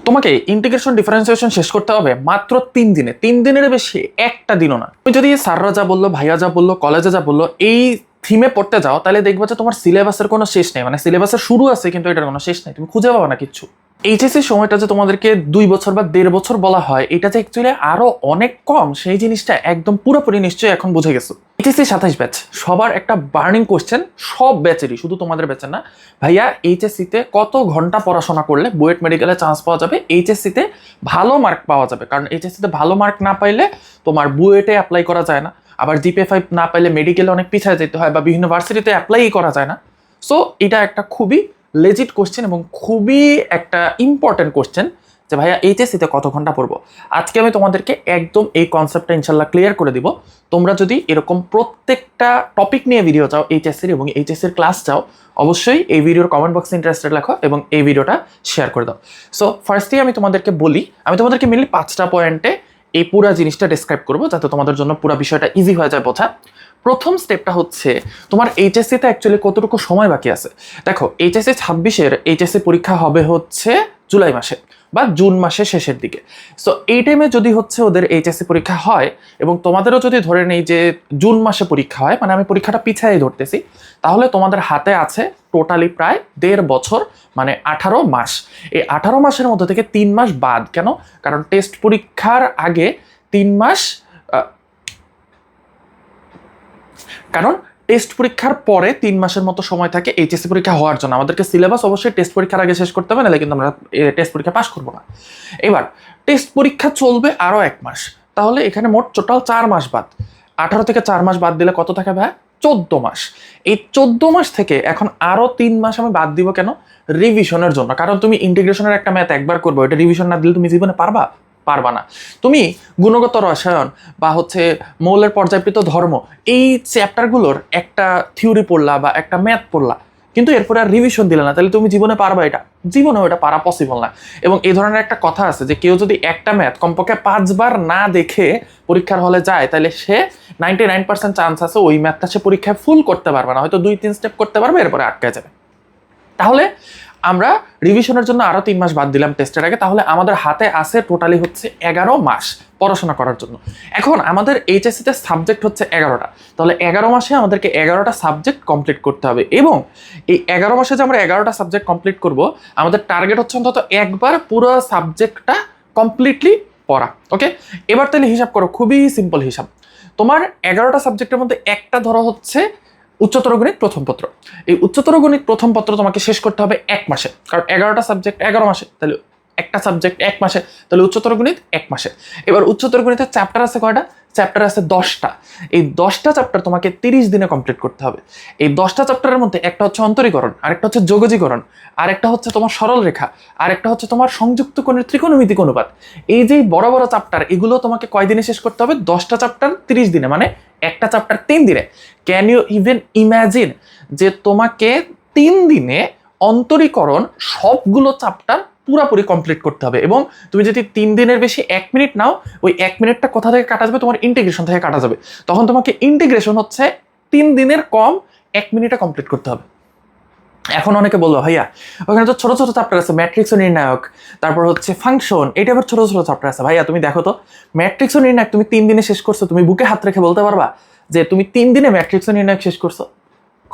তোমাকে integration differentiation শেষ করতে হবে মাত্র 3 দিনে। 3 দিনের বেশি একটা দিনও না। তুমি যদি স্যাররা যা বললো, ভাইয়া যা বললো, কলেজে যা বললো, এই থিমে পড়তে যাও, তাহলে দেখবো যে তোমার সিলেবাসের কোনো শেষ নেই। মানে সিলেবাসের শুরু আছে কিন্তু এটার কোনো শেষ নেই, তুমি খুঁজে পাবো না কিচ্ছু। এইচএসসি সময়টা যে তোমাদেরকে 2 বছর বা 1.5 বছর বলা হয়, এটা যে অ্যাকচুয়ালি আরো অনেক কম, সেই জিনিসটা একদম পুরোপুরি নিশ্চয়ই এখন বুঝে গেছো। এইচএসসি 27 ব্যাচ, সবার একটা বার্নিং কোশ্চেন, সব ব্যাচেরই, শুধু তোমাদের ব্যাচের না। ভাইয়া এইচএসসিতে কত ঘন্টা পড়াশোনা করলে বুয়েট মেডিকেলে চান্স পাওয়া যাবে, এইচএসসিতে ভালো মার্ক পাওয়া যাবে? কারণ এইচএসসিতে ভালো মার্ক না পাইলে তোমার বুয়েটে অ্যাপ্লাই করা যায় না, আবার জিপিএ 5 না পাইলে মেডিকেলে অনেক পিছিয়ে যেতে হয়, বা বিভিন্ন ভার্সিটিতে অ্যাপ্লাই করা যায় না। সো এটা একটা খুবই লেজিট কোশ্চেন এবং খুবই একটা ইম্পর্টেন্ট কোশ্চেন যে ভাইয়া এইচএসসিতে কত ঘন্টা পড়বো। আজকে আমি তোমাদেরকে একদম এই কনসেপ্টটা ইনশাল্লাহ ক্লিয়ার করে দিব। তোমরা যদি এরকম প্রত্যেকটা টপিক নিয়ে ভিডিও চাও এইচএসসির এবং এইচএসসির ক্লাস চাও, অবশ্যই এই ভিডিওর কমেন্ট বক্সে ইন্টারেস্টেড লেখো এবং এই ভিডিওটা শেয়ার করে দাও। সো ফার্স্টেই আমি তোমাদেরকে বলি, আমি তোমাদেরকে মেনলি 5টা পয়েন্টে এই পুরো জিনিসটা ডিসক্রাইব করবো, যাতে তোমাদের জন্য পুরো বিষয়টা ইজি হয়ে যায় বোঝা। প্রথম স্টেপটা হচ্ছে তোমার এইচএসসিতে অ্যাকচুয়ালি কতটুকু সময় বাকি আছে। দেখো, এইচএসসি 26-এর এইচএসসি পরীক্ষা হবে হচ্ছে জুলাই মাসে বা জুন মাসের শেষের দিকে। সো এই টাইমে যদি হচ্ছে ওদের এইচএসসি পরীক্ষা হয় এবং তোমাদেরও যদি ধরে নেই যে জুন মাসে পরীক্ষা হয়, মানে আমি পরীক্ষাটা পিছাই ধরতেছি, তাহলে তোমাদের হাতে আছে টোটালি প্রায় 1.5 বছর, মানে 18 মাস। এই 18 মাসের মধ্যে থেকে 3 মাস বাদ। কেন? কারণ টেস্ট পরীক্ষার আগে 3 মাস, কারণ টেস্ট পরীক্ষার পরে 3 মাসের মতো সময় থাকে এইচএসসি পরীক্ষা হওয়ার জন্য। আমাদেরকে সিলেবাস অবশ্যই টেস্ট পরীক্ষার আগে শেষ করতে হবে, নাহলে কিন্তু আমরা টেস্ট পরীক্ষা পাস করবো না। এবার টেস্ট পরীক্ষা চলবে আরো 1 মাস, তাহলে এখানে মোট টোটাল 4 মাস বাদ। 18 থেকে 4 মাস বাদ দিলে কত থাকে ভাই? 14 মাস। এই 14 মাস থেকে এখন আরো 3 মাস আমি বাদ দিব কেন? রিভিশনের জন্য। কারণ তুমি ইন্টিগ্রেশনের একটা ম্যাথ একবার করবে, ওটা রিভিশন না দিলে তুমি জীবনে পারবা না। তুমি গুণগত রসায়ন বা হচ্ছে মৌলের পর্যায়বৃত্ত ধর্ম, এই চ্যাপ্টারগুলোর একটা থিওরি পড়লা বা একটা ম্যাথ পড়লা, কিন্তু এরপরে আর রিভিশন দিলে না, তাহলে তুমি জীবনে পারবা? এটা জীবনে ওটা পারা পসিবল না। এবং এই ধরনের একটা কথা আছে যে কেউ যদি একটা ম্যাথ কমপক্ষে 5 বার না দেখে পরীক্ষার হলে যায়, তাহলে সে 99% চান্স আছে ওই ম্যাথটা সে পরীক্ষায় ফুল করতে পারবে না, হয়তো 2-3 স্টেপ করতে পারবে, এরপরে আটকে যাবে। তাহলে আমরা রিভিশনের জন্য আরো 3 মাস বাদ দিলাম টেস্টের আগে, তাহলে আমাদের হাতে আছে টোটালি হচ্ছে 11 মাস পড়াশোনা করার জন্য। এখন আমাদের এইচএসসিতে সাবজেক্ট হচ্ছে 11টা, তাহলে 11 মাসে আমাদেরকে 11টা সাবজেক্ট কমপ্লিট করতে হবে। এবং এই 11 মাসে যে আমরা 11টা সাবজেক্ট কমপ্লিট করব, আমাদের টার্গেট হচ্ছে অন্তত একবার পুরো সাবজেক্টটা কমপ্লিটলি পড়া। ওকে, এবার তাহলে হিসাব করো, খুবই সিম্পল হিসাব। তোমার 11টা সাবজেক্টের মধ্যে একটা ধরো হচ্ছে উচ্চতর গণিত প্রথম পত্র। এই উচ্চতর গণিত প্রথম পত্র তোমাকে শেষ করতে হবে 1 মাসে, কারণ 11টা সাবজেক্ট 11 মাসে, তাহলে একটা সাবজেক্ট 1 মাসে, তাহলে উচ্চতর গণিত 1 মাসে। এবার উচ্চতর গণিতের চ্যাপ্টার আছে কয়টা? চ্যাপ্টার আছে 10টা। এই 10টা চ্যাপ্টার তোমাকে 30 দিনে কমপ্লিট করতে হবে। এই 10টা চ্যাপ্টারের মধ্যে একটা হচ্ছে অন্তরীকরণ, আরেকটা হচ্ছে যোগজীকরণ, আরেকটা হচ্ছে তোমার সরল রেখা, আরেকটা হচ্ছে তোমার সংযুক্ত কোণের ত্রিকোণমিতিক অনুপাত। এই যে বড় বড় চ্যাপ্টার, এগুলো তোমাকে কয় দিনে শেষ করতে হবে? 10টা চ্যাপ্টার 30 দিনে, মানে একটা চ্যাপ্টার 3 দিনে। ক্যান ইউ ইভেন ইম্যাজিন যে তোমাকে 3 দিনে অন্তরীকরণ সবগুলো চ্যাপ্টার পুরোপুরি কমপ্লিট করতে হবে। এবং তুমি যদি 3 দিনের বেশি 1 মিনিট নাও, ওই 1 মিনিটটা কোথা থেকে কাটা যাবে? তোমার ইন্টিগ্রেশন থেকে কাটা যাবে। তখন তোমাকে ইন্টিগ্রেশন হচ্ছে 3 দিনের কম 1 মিনিটে কমপ্লিট করতে হবে। এখন অনেকে বললো ভাইয়া ওখানে তো ছোট ছোট চ্যাপ্টার আছে, ম্যাট্রিক্স ও নির্ণায়ক, তারপর হচ্ছে ফাংশন, এটা আবার ছোট ছোট চ্যাপ্টার আছে। ভাইয়া তুমি দেখো তো, ম্যাট্রিক্স ও নির্ণায়ক তুমি 3 দিনে শেষ করছো? তুমি বুকে হাত রেখে বলতে পারবা যে তুমি 3 দিনে ম্যাট্রিক্স ও নির্ণায়ক শেষ করছো?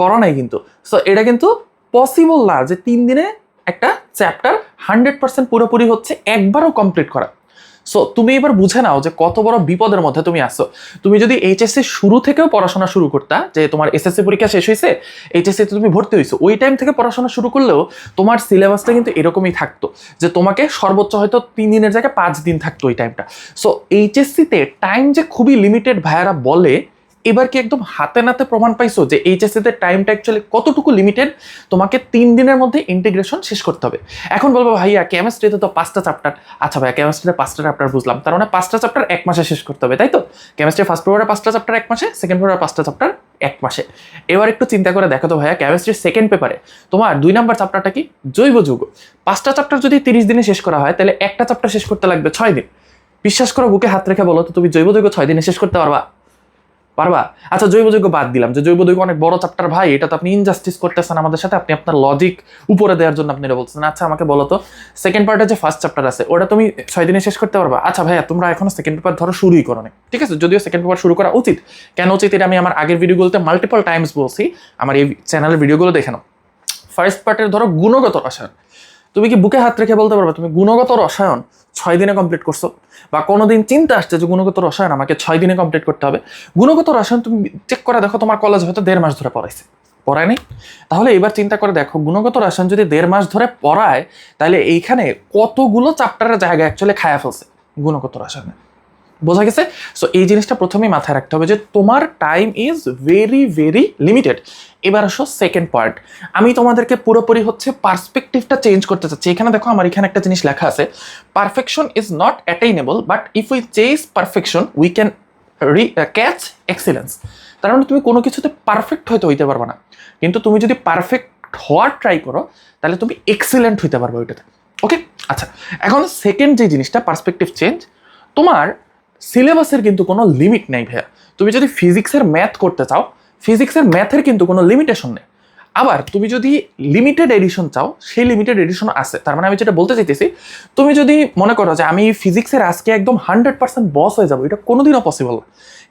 করো নাই কিন্তু। সো এটা কিন্তু পসিবল না যে 3 দিনে একটা চ্যাপ্টার 100% পুরোপুরি হচ্ছে একবারও কমপ্লিট করা। সো তুমি এবার বুঝে নাও যে কত বড় বিপদের মধ্যে তুমি আসছো। তুমি যদি এইচএসসি শুরু থেকেও পড়াশোনা শুরু করতা, যে তোমার এসএসসি পরীক্ষা শেষ হয়েছে, এইচএসসি তে তুমি ভর্তি হয়েছো, ওই টাইম থেকে পড়াশোনা শুরু করলেও তোমার সিলেবাসটা কিন্তু এরকমই থাকতো যে তোমাকে সর্বোচ্চ হয়তো 3 দিনের জায়গায় 5 দিন থাকতো ওই টাইমটা। সো এইচএসসিতে টাইম যে খুবই লিমিটেড ভাইয়ারা বলে, এবার কি একদম হাতে নাতে প্রমাণ পাইছো যে এইচএসসিতে টাইমটা অ্যাকচুয়ালি কতটুকু লিমিটেড? তোমাকে 3 দিনের মধ্যে ইন্টিগ্রেশন শেষ করতে হবে। এখন বলবো ভাইয়া কেমিস্ট্রিতে তো 5টা চ্যাপ্টার। আচ্ছা ভাইয়া কেমিস্ট্রিতে 5টা চ্যাপ্টার বুঝলাম, তার মানে 5টা চ্যাপ্টার 1 মাসে শেষ করতে হবে, তাই তো? কেমিস্ট্রি ফার্স্ট পেপারে 5টা চ্যাপ্টার 1 মাসে, সেকেন্ড পেপারে 5টা চ্যাপ্টার 1 মাসে। এবার একটু চিন্তা করে দেখো তো ভাইয়া, কেমিস্ট্রির সেকেন্ড পেপারে তোমার 2 নাম্বার চ্যাপ্টারটা কি? জৈব যৌগ। 5টা চ্যাপ্টার যদি 30 দিনে শেষ করা হয়, তাহলে একটা চ্যাপ্টার শেষ করতে লাগবে 6 দিন। বিশ্বাস করো, বুকে হাত রেখে বলো তো, তুমি জৈব যৌগ 6 দিনে শেষ করতে পারবা? পারবা? আচ্ছা জৈব যৌগ বাদ দিলাম, যে জৈব যৌগ অনেক বড় চ্যাপ্টার ভাই, এটা তো আপনি ইনজাস্টিস করতেছেন আমাদের সাথে, আপনি আপনার লজিক উপরে দেওয়ার জন্য আপনি এটা বলছেন। আচ্ছা আমাকে বলো তো, সেকেন্ড পার্টে যে ফার্স্ট চ্যাপ্টার আছে ওটা তুমি 6 দিনে শেষ করতে পারবা? আচ্ছা ভাইয়া তোমরা এখনো সেকেন্ড পেপার ধরো শুরুই করো না, ঠিক আছে, যদিও সেকেন্ড পেপার শুরু করা উচিত, কেন উচিত এটা আমি আমার আগের ভিডিওগুলোতে মাল্টিপল টাইমস বলছি, আমার এই চ্যানেলের ভিডিওগুলো দেখে নাও। ফার্স্ট পার্টের ধরো গুণগত রসায়ন, তুমি কি বুকে হাত রেখে বলতে পারবা তুমি গুণগত রসায়ন 6 দিনে কমপ্লিট করছো? বা কোনোদিন চিন্তা আসছে যে গুণগত রসায়ন আমাকে 6 দিনে কমপ্লিট করতে হবে? গুণগত রসায়ন তুমি চেক করে দেখো, তোমার কলেজ হয়তো 1.5 মাস ধরে পড়াইছে, পড়ায় নাই? তাহলে এবার চিন্তা করে দেখো, গুণগত রসায়ন যদি 1.5 মাস ধরে পড়ায়, তাহলে এইখানে কতগুলো চ্যাপ্টারের জায়গা অ্যাকচুয়ালি খায়া ফেলছে গুণগত রসায়নে। বোঝা গেছে? সো এই জিনিসটা প্রথমেই মাথায় রাখতে হবে যে তোমার time is very very limited. এবার আসো সেকেন্ড পার্ট, আমি তোমাদেরকে পুরোপুরি হচ্ছে পার্সপেক্টিভটা চেঞ্জ করতে চাচ্ছি। এখানে দেখো আমার এখানে একটা জিনিস লেখা আছে, perfection is not attainable but if we chase perfection we can catch excellence. তার মানে তুমি কোনো কিছুতে পারফেক্ট হয়তো হইতে পারবে না, কিন্তু তুমি যদি পারফেক্ট হওয়ার ট্রাই করো তাহলে তুমি এক্সিলেন্ট হইতে পারবে ওইটাতে। ওকে, আচ্ছা এখন সেকেন্ড যে জিনিসটা পার্সপেক্টিভ চেঞ্জ, তোমার সিলেবাসের কিন্তু কোনো লিমিট নেই ভাইয়া। তুমি যদি ফিজিক্সের ম্যাথ করতে চাও, ফিজিক্সের ম্যাথের কিন্তু কোনো লিমিটেশন নেই। আবার তুমি যদি লিমিটেড এডিশন চাও, সেই লিমিটেড এডিশন আছে। তার মানে আমি যেটা বলতে চাইতেছি, তুমি যদি মনে করো যে আমি ফিজিক্সের আজকে একদম 100% বস হয়ে যাবো, এটা কোনোদিনও পসিবল না।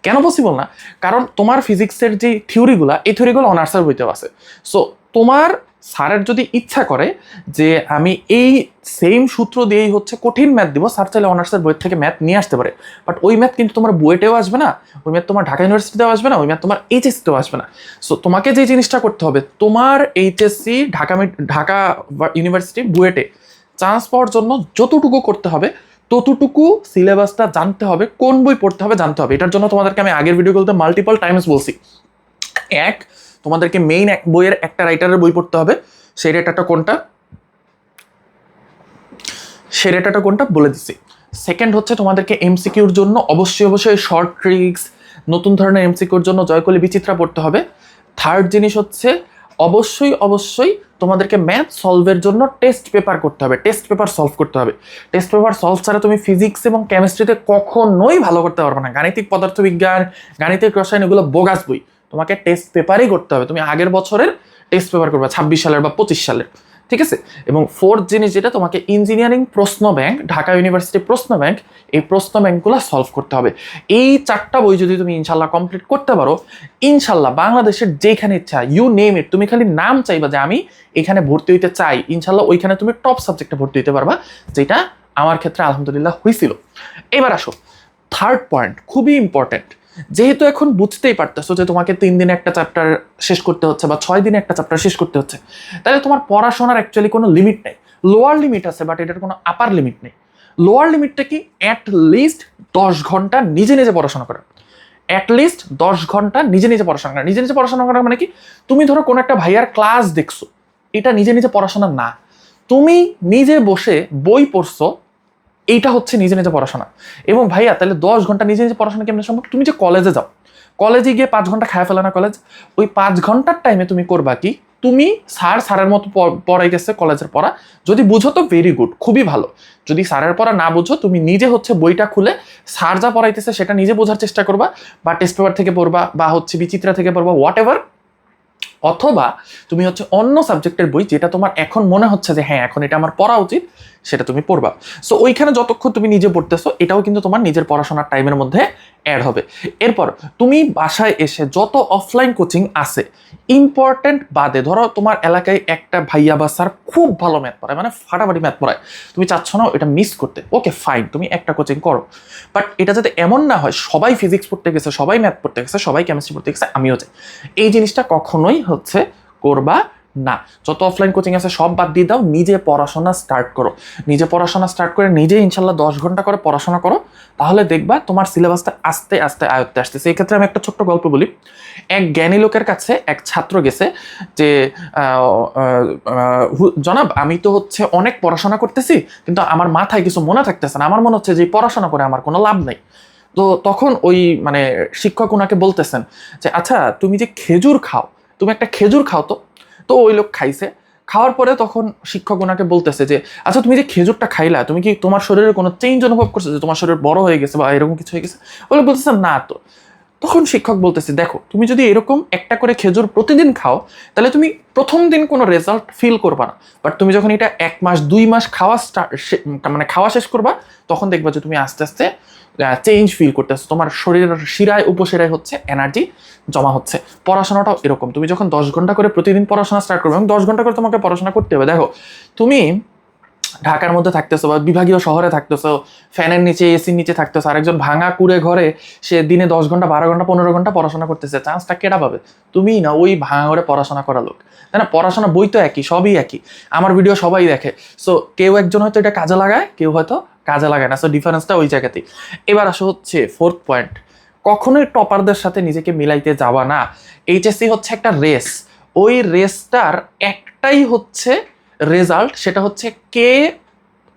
কেন পসিবল না? কারণ তোমার ফিজিক্সের যে থিওরিগুলো, এই থিওরিগুলো অনার্সের বইতেও আছে। সো তোমার স্যারের যদি ইচ্ছা করে যে আমি এই সেম সূত্র দিয়েই হচ্ছে কঠিন ম্যাথ দিব, স্যার চাইলে অনার্সের বই থেকে ম্যাথ নিয়ে আসতে পারে, বাট ওই ম্যাথ কিন্তু তোমার বুয়েটেও আসবে না, ওই ম্যাথ তোমার ঢাকা ইউনিভার্সিটিতেও আসবে না, ওই ম্যাথ তোমার এইচএসসিতেও আসবে না। সো তোমাকে যে জিনিসটা করতে হবে, তোমার এইচএসসি ঢাকা ইউনিভার্সিটি বুয়েটে চান্স পাওয়ার জন্য যতটুকু করতে হবে ততটুকু সিলেবাসটা জানতে হবে, কোন বই পড়তে হবে জানতে হবে। এটার জন্য তোমাদেরকে আমি আগের ভিডিওগুলোতে মাল্টিপল টাইমস বলছি, এক তোমাদেরকে মেইন এক বইয়ের একটা রাইটারের বই পড়তে হবে, সেই রাইটারটা কোনটা, সেই রাইটারটা কোনটা বলে দিচ্ছি। সেকেন্ড হচ্ছে তোমাদেরকে এমসিকিউর জন্য অবশ্যই শর্ট ট্রিক্স, নতুন ধরনের এমসিকিউর জন্য জয়কলি বিচিত্রা পড়তে হবে। থার্ড জিনিস হচ্ছে অবশ্যই তোমাদেরকে ম্যাথ সলভের জন্য টেস্ট পেপার করতে হবে, টেস্ট পেপার সলভ করতে হবে। টেস্ট পেপার সলভ ছাড়া তুমি ফিজিক্স এবং কেমিস্ট্রিতে কখনোই ভালো করতে পারবে না। গাণিতিক পদার্থবিজ্ঞান, গাণিতিক রসায়ন এগুলো বোগাস বই, তোমাকে টেস্ট পেপারই করতে হবে। তুমি আগের বছরের টেস্ট পেপার করবে, 26 সালের বা 25 সালের, ঠিক আছে? এবং ফোর্থ জিনিস যেটা, তোমাকে ইঞ্জিনিয়ারিং প্রশ্ন ব্যাংক, ঢাকা ইউনিভার্সিটি প্রশ্ন ব্যাংক, এই প্রশ্ন ব্যাংকগুলো সলভ করতে হবে। এই 4টা বই যদি তুমি ইনশাল্লাহ কমপ্লিট করতে পারো, ইনশাল্লাহ বাংলাদেশের যেখানে ইচ্ছা, ইউ নেম ইট, তুমি খালি নাম চাইবা যে আমি এখানে ভর্তি হইতে চাই, ইনশাল্লাহ ওইখানে তুমি টপ সাবজেক্টে ভর্তি হইতে পারবা, যেটা আমার ক্ষেত্রে আলহামদুলিল্লাহ হয়েছিল। এবার আসো থার্ড পয়েন্ট, খুবই ইম্পর্টেন্ট। যেহেতু এখন বুঝতেই পারতেছো যে তোমাকে 3 দিনে একটা চ্যাপ্টার শেষ করতে হচ্ছে বা 6 দিনে একটা চ্যাপ্টার শেষ করতে হচ্ছে, তাহলে তোমার পড়াশোনার অ্যাকচুয়ালি কোনো লিমিট নেই। লোয়ার লিমিট আছে বাট এটার কোনো আপার লিমিট নেই। লোয়ার লিমিটটা কি? অ্যাট লিস্ট 10 ঘন্টা নিজে নিজে পড়াশোনা করা। অ্যাট লিস্ট 10 ঘন্টা নিজে নিজে পড়াশোনা করা। নিজে নিজে পড়াশোনা করা মানে কি? তুমি ধরো কোনো একটা ভাইয়ার ক্লাস দেখছো, এটা নিজে নিজে পড়াশোনা না। তুমি নিজে বসে বই পড়ছো, এইটা হচ্ছে নিজে নিজে পড়াশোনা। এবং ভাইয়া তাহলে 10 ঘন্টা নিজে নিজে পড়াশোনা কেমন সম্ভব? তুমি যে কলেজে যাও, কলেজে গিয়ে 5 ঘন্টা খায় ফেলে না কলেজ, ওই 5 ঘন্টার টাইমে তুমি করবা কি? তুমি স্যারের মতো পড়াইতেছে কলেজের পড়া, যদি বুঝো তো ভেরি গুড, খুবই ভালো। যদি স্যারের পড়া না বুঝো, তুমি নিজে হচ্ছে বইটা খুলে স্যার যা পড়াইতেছে সেটা নিজে বোঝার চেষ্টা করবা, বা টেস্ট পেপার থেকে পড়বা, বা হচ্ছে বিচিত্রা থেকে পড়বা, হোয়াট এভার। অথবা তুমি হচ্ছে অন্য সাবজেক্টের বই যেটা তোমার এখন মনে হচ্ছে যে হ্যাঁ এখন এটা আমার পড়া উচিত, সেটা তুমি পড়বা। সো ওইখানে যতক্ষণ তুমি নিজে পড়তেছো, এটাও কিন্তু তোমার নিজের পড়াশোনার টাইমের মধ্যে অ্যাড হবে। এরপর তুমি বাসায় এসে যত অফলাইন কোচিং আছে, ইম্পর্টেন্ট বাদে, ধরো তোমার এলাকায় একটা ভাইয়া বা স্যার খুব ভালো ম্যাথ পড়ায়, মানে ফাটাফাটি ম্যাথ পড়ায়, তুমি চাচ্ছ না এটা মিস করতে, ওকে ফাইন, তুমি একটা কোচিং করো। বাট এটা যাতে এমন না হয় সবাই ফিজিক্স পড়তে গেছে, সবাই ম্যাথ পড়তে গেছে, সবাই কেমিস্ট্রি পড়তে গেছে, আমিও যাই, এই জিনিসটা কখনোই হচ্ছে করবা না। যত অফলাইন কোচিং আছে সব বাদ দিয়ে দাও, নিজে পড়াশোনা স্টার্ট করো। নিজে পড়াশোনা স্টার্ট করে নিজে ইনশাল্লাহ 10 ঘন্টা করে পড়াশোনা করো, তাহলে দেখবা তোমার সিলেবাসটা আস্তে আস্তে আয়ত্তে আসতেছে। এই ক্ষেত্রে আমি একটা ছোট্ট গল্প বলি। এক জ্ঞানী লোকের কাছে এক ছাত্র গেছে যে জনাব আমি তো হচ্ছে অনেক পড়াশোনা করতেছি, কিন্তু আমার মাথায় কিছু মনে থাকতেছে না, আমার মনে হচ্ছে যে পড়াশোনা করে আমার কোনো লাভ নেই। তো তখন ওই মানে শিক্ষক ওনাকে বলতেছেন যে আচ্ছা তুমি যে খেজুর খাও, তুমি একটা খেজুর খাও তো। তো ওই লোক খাইছে, খাওয়ার পরে তখন শিক্ষক ওনাকে বলতেছে যে আচ্ছা তুমি যে খেজুরটা খাইলা, তুমি কি তোমার শরীরে কোনো চেঞ্জ অনুভব করছো, যে তোমার শরীর বড় হয়ে গেছে বা এরকম কিছু হয়ে গেছে? ওই লোক বলতেছে না তো। তখন শিক্ষক বলতেছে, দেখো তুমি যদি এরকম একটা করে খেজুর প্রতিদিন খাও তাহলে তুমি প্রথম দিন কোনো রেজাল্ট ফিল করবা না, বাট তুমি যখন এটা 1 মাস 2 মাস মানে খাওয়া শেষ করবা, তখন দেখবা যে তুমি আস্তে আস্তে চেঞ্জ ফিল করতেছো, তোমার শরীরের শিরায় উপশিরায় হচ্ছে এনার্জি জমা হচ্ছে। পড়াশোনাটাও এরকম, তুমি যখন 10 ঘন্টা করে প্রতিদিন পড়াশোনা স্টার্ট করবে, এবং 10 ঘন্টা করে তোমাকে পড়াশোনা করতে হবে। দেখো তুমি ঢাকার মধ্যে থাকতেছো বা বিভাগীয় শহরে থাকতেছো, ফ্যানের নিচে এসির নিচে থাকতেছো, আরেকজন ভাঙা কুড়ে ঘরে সে দিনে 10 ঘন্টা 12 ঘন্টা 15 ঘন্টা পড়াশোনা করতেছে, চান্সটা কেটা পাবে? তুমি না, ওই ভাঙা ঘরে পড়াশোনা করা লোক, তাই না? পড়াশোনা বই তো একই, সবই একই, আমার ভিডিও সবাই দেখে। সো কেউ একজন হয়তো এটা কাজে লাগায়, কেউ হয়তো কাজে লাগায় না, সো ডিফারেন্সটা ওই জায়গাতেই। এবার আসো হচ্ছে 4th পয়েন্ট, কখনোই টপারদের সাথে নিজেকে মিলাইতে যাবা না। এইচএসসি হচ্ছে একটা রেস, ওই রেসটার একটাই হচ্ছে রেজাল্ট, সেটা হচ্ছে কে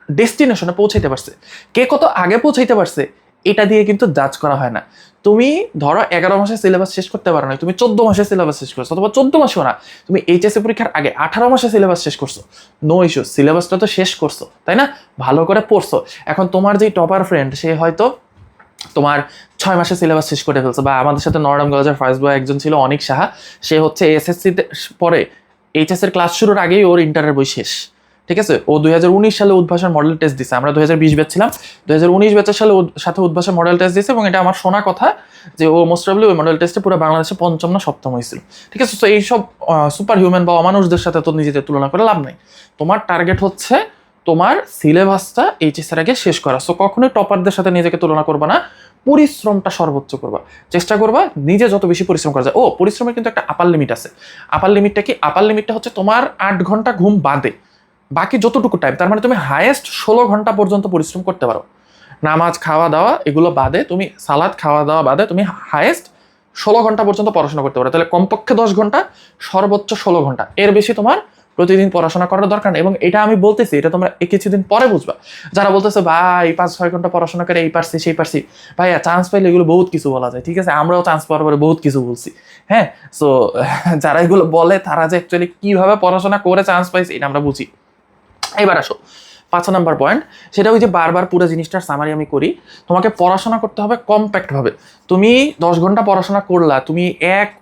ডেস্টিনেশনে পৌঁছাইতে পারছে, কে কত আগে পৌঁছাইতে পারছে, এটা দিয়ে কিন্তু জাজ করা হয় না। তুমি ধরো 11 মাসে সিলেবাস শেষ করতে পারো না, তুমি 14 মাসে সিলেবাস শেষ করছো, অথবা 14 মাসেও না, তুমি এইচএসসি পরীক্ষার আগে 18 মাসে সিলেবাস শেষ করছো, নো ইস্যু, সিলেবাসটা তো শেষ করছো, তাই না? ভালো করে পড়ছো। এখন তোমার যেই টপার ফ্রেন্ড, সে হয়তো তোমার 6 মাসে সিলেবাস শেষ করে ফেলছে, বা আমাদের সাথে নরডাম কলেজের ফার্স্ট বয় একজন ছিল অনিক সাহা, সে হচ্ছে এসএসসিতে পরে এইচএস এর ক্লাস শুরুর আগেই ওর ইন্টারের বই শেষ, ঠিক আছে? ও 2019 সালে উদ্ভাসের মডেল টেস্ট দিছে, আমরা 2020 ব্যাচ ছিলাম, 2019 ব্যাচের সালে সাথে উদ্ভাসের মডেল টেস্ট দিছে, এবং এটা আমার শোনা কথা যে ও মোস্ট প্রবলি ওই মডেল টেস্টে পুরো বাংলাদেশে 5ম না 7ম হয়েছিল, ঠিক আছে? তো এইসব সুপার হিউম্যান বা অমানুষদের সাথে তো নিজেদের তুলনা করে লাভ নেই। তোমার টার্গেট হচ্ছে তোমার সিলেবাসটা এইচএস এর আগে শেষ করা। সো কখনোই টপারদের সাথে নিজেকে তুলনা করবা না, পরিশ্রমটা সর্বোচ্চ করবা, চেষ্টা করবা নিজে যত বেশি পরিশ্রম করা যায়। ও, পরিশ্রমের কিন্তু একটা আপার লিমিট আছে। আপার লিমিটটা কি? আপার লিমিটটা হচ্ছে তোমার 8 ঘন্টা ঘুম বাদে বাকি যতটুকু টাইম, তার মানে তুমি হায়েস্ট 16 ঘন্টা পর্যন্ত পরিশ্রম করতে পারো। নামাজ, খাওয়া দাওয়া এগুলো বাদে, তুমি সালাদ খাওয়া দাওয়া বাদে তুমি হায়েস্ট 16 ঘন্টা পর্যন্ত পড়াশোনা করতে পারো। তাহলে কমপক্ষে 10 ঘন্টা, সর্বোচ্চ 16 ঘন্টা, এর বেশি তোমার প্রতিদিন পড়াশোনা করার দরকার নেই। এবং এটা আমি বলতেছি, এটা তোমরা কিছুদিন পরে বুঝবা। যারা বলতেছে ভাই 5-6 ঘন্টা পড়াশোনা করে এই পারছি সেই পারছি, ভাইয়া চান্স পাইলে এগুলো বহুত কিছু বলা যায়, ঠিক আছে? আমরাও চান্স পাওয়ার পরে বহুত কিছু বলছি, হ্যাঁ। সো যারা এগুলো বলে তারা যে অ্যাকচুয়ালি কিভাবে পড়াশোনা করে চান্স পাইছে এটা আমরা বুঝি। এবার আসো 5 নাম্বার পয়েন্ট, সেটা ওই যে বারবার পুরো জিনিসটার সামারি আমি করি, তোমাকে পড়াশোনা করতে হবে কম্প্যাক্ট ভাবে। তুমি 10 ঘন্টা পড়াশোনা করলা, তুমি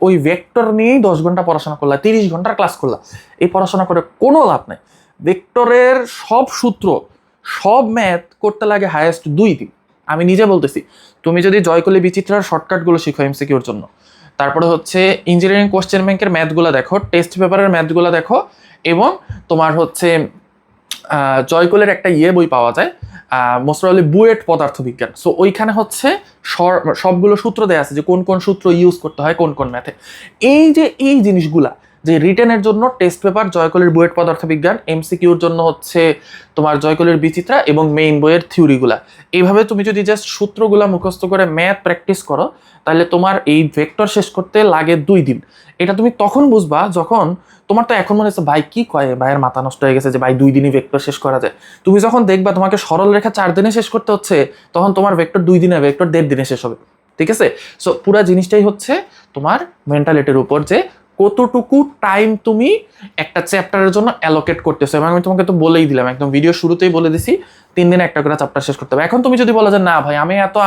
ওই ভেক্টর নিয়েই 10 ঘন্টা পড়াশোনা করলা, 30 ঘন্টার ক্লাস করলা, এই পড়াশোনা করে কোনো লাভ নাই। ভেক্টরের সব সূত্র, সব ম্যাথ করতে লাগে হায়েস্ট 2 দিন। আমি নিজে বলতেছি, তুমি যদি জয়কলি বিচিত্রার শর্টকাটগুলো শিখো এমসিকিউর জন্য, তারপরে হচ্ছে ইঞ্জিনিয়ারিং কোশ্চেন ব্যাংকের ম্যাথগুলো দেখো, টেস্ট পেপারের ম্যাথগুলো দেখো, এবং তোমার হচ্ছে জয়কলের একটা বই পাওয়া যায়, মোস্ট প্রবাবলি বুয়েট পদার্থবিজ্ঞান। সো ওইখানে হচ্ছে সবগুলো সূত্র দেওয়া আছে যে কোন কোন সূত্র ইউজ করতে হয় কোন কোন ম্যাথে। এই জিনিসগুলা যে রিটেনের জন্য টেস্ট পেপার জয়কলের বুয়েট পদার্থবিজ্ঞান, এমসিকিউর জন্য হচ্ছে তোমার জয়কলের বিচিত্রা, এবং মেইন বইয়ের থিওরিগুলা, এইভাবে তুমি যদি জাস্ট সূত্রগুলা মুখস্থ করে ম্যাথ প্র্যাকটিস করো, তাহলে তোমার এই ভেক্টর শেষ করতে লাগে 2 দিন। এটা তুমি তখন বুঝবা যখন তোমার তো এখন মনে হচ্ছে ভাই কি কয়, ভাইয়ের মাথা নষ্ট হয়ে গেছে যে ভাই 2 দিনই ভেক্টর শেষ করা যায়। তুমি যখন দেখবা তোমাকে সরল রেখা 4 দিনে শেষ করতে হচ্ছে, তখন তোমার ভেক্টর 2 দিনে, ভেক্টর 1.5 দিনে শেষ হবে, ঠিক আছে? সো পুরা জিনিসটাই হচ্ছে তোমার মেন্টালিটির উপর, যে কতটুকু টাইম তুমি একটা চ্যাপ্টারের জন্য অ্যালোকেট করতেছো। এবং আমি তোমাকে তো বলেই দিলাম, একদম ভিডিও শুরুতেই বলে দিছি 3 দিনে একটা করে চ্যাপ্টার শেষ করতে হবে। এখন তুমি যদি বলো যে না ভাই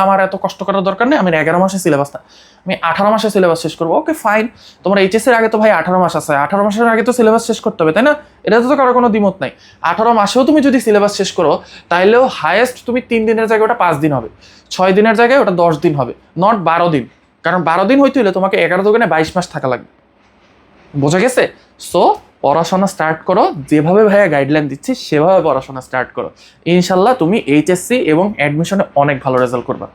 আমার এত কষ্ট করার দরকার নেই, আমি 11 মাসে সিলেবাস না, আমি 18 মাসে সিলেবাস শেষ করবো, ওকে ফাইন। তোমার এইচএস এর আগে তো ভাই 18 মাস আছে, 18 মাসের আগে তো সিলেবাস শেষ করতে হবে, তাই না? এটা তো কারো কোনো দ্বিমত নাই। 18 মাসেও তুমি যদি সিলেবাস শেষ করো, তাইলেও হায়েস্ট তুমি 3 দিনের জায়গায় ওটা 5 দিন হবে, 6 দিনের জায়গায় ওটা 10 দিন হবে, নট 12 দিন। কারণ 12 দিন হইতে হলে তোমাকে 11 দোকানে 22 মাস থাকা লাগবে, বোঝা গেছে? সো পড়াশোনা স্টার্ট করো, যেভাবে ভাইয়া গাইডলাইন দিচ্ছি সেভাবে পড়াশোনা স্টার্ট করো, ইনশাল্লাহ তুমি এইচএসসি এবং অ্যাডমিশনে অনেক ভালো রেজাল্ট করবা।